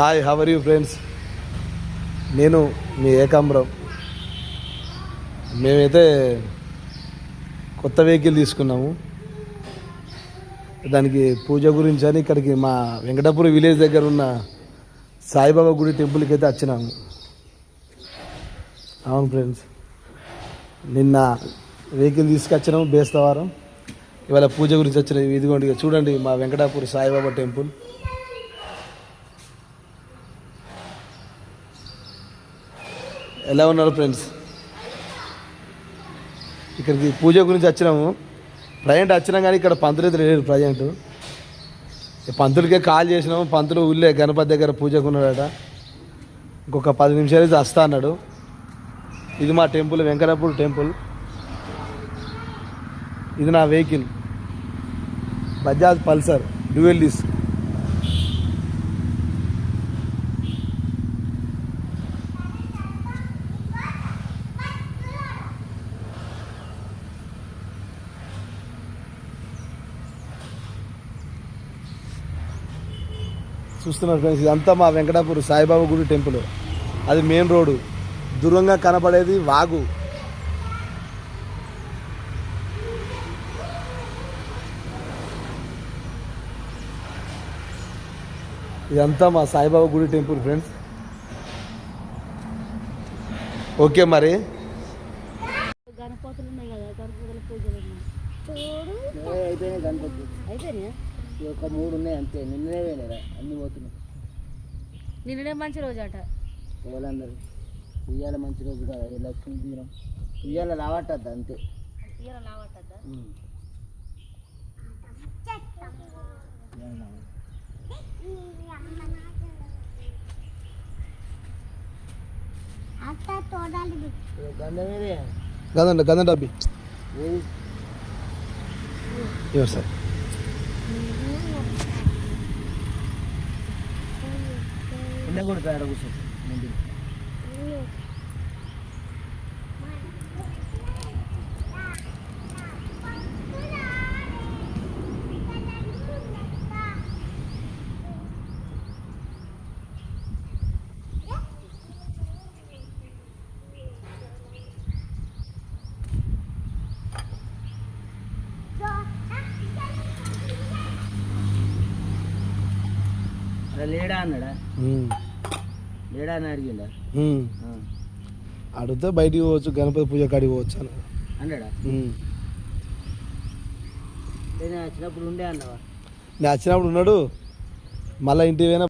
Hi, how are you friends? నేను మీ ఏకాంబరం. మేమైతే కొత్త వెహికల్ తీసుకున్నాము. దానికి పూజ గురించి అని ఇక్కడికి మా వెంకటాపురం విలేజ్ దగ్గర ఉన్న సాయిబాబా గుడి టెంపుల్కి అయితే వచ్చినాము. అవును ఫ్రెండ్స్, నిన్న వెహికల్ తీసుకొచ్చినాము బేస్తవారం. ఇవాళ పూజ గురించి వచ్చిన ఇదిగోండి, చూడండి మా వెంకటాపురం సాయిబాబా టెంపుల్. ఎలా ఉన్నారు ఫ్రెండ్స్? ఇక్కడికి పూజ గురించి వచ్చినాము. ప్రజెంట్ వచ్చినాం కానీ ఇక్కడ పంతులు అయితే లేడు. ప్రజెంట్ పంతులకే కాల్ చేసినాము. పంతులు ఊళ్ళే గణపతి దగ్గర పూజకు ఉన్నాడట. ఇంకొక 10 నిమిషాలు అయితే వస్తా అన్నాడు. ఇది మా టెంపుల్, వెంకటాపూర్ టెంపుల్. ఇది నా vehicle, Bajaj Pulsar dual disc. చూస్తున్నారు ఫ్రెండ్స్, ఇదంతా మా వెంకటాపూర్ సాయిబాబా గుడి టెంపుల్. అది మెయిన్ రోడ్డు, దూరంగా కనపడేది వాగు. ఇదంతా మా సాయిబాబా గుడి టెంపుల్ ఫ్రెండ్స్. ఓకే, మరి గణపతులు ఉన్నాయి కదా, గణపతుల పూజలు అయిపోయినాయా? ఒక 3 ఉన్నాయి అంతే. నిన్ననే పోయినారా అన్ని పోతున్నాయి. నిన్ననే మంచి రోజు అట. ఎవరందరూ ఉయ్యాల మంచి రోజు కదా, లక్ష్మీ తీరం ఉయ్యాల రావట్టద్దు అంతే. గదండి గదండి అబ్బి ఎవరు సార్? కూడా పేడ కూర్చో. లేడా అన్నాడా? లేడా అని అడిగిండా? అడిగితే బయటికి పోవచ్చు, గణపతి పూజ కాడికి పోవచ్చు అని అన్నాడా? నేను వచ్చినప్పుడు ఉండే అన్నవా? నేను వచ్చినప్పుడు ఉన్నాడు. మళ్ళీ ఇంటికి పోయినా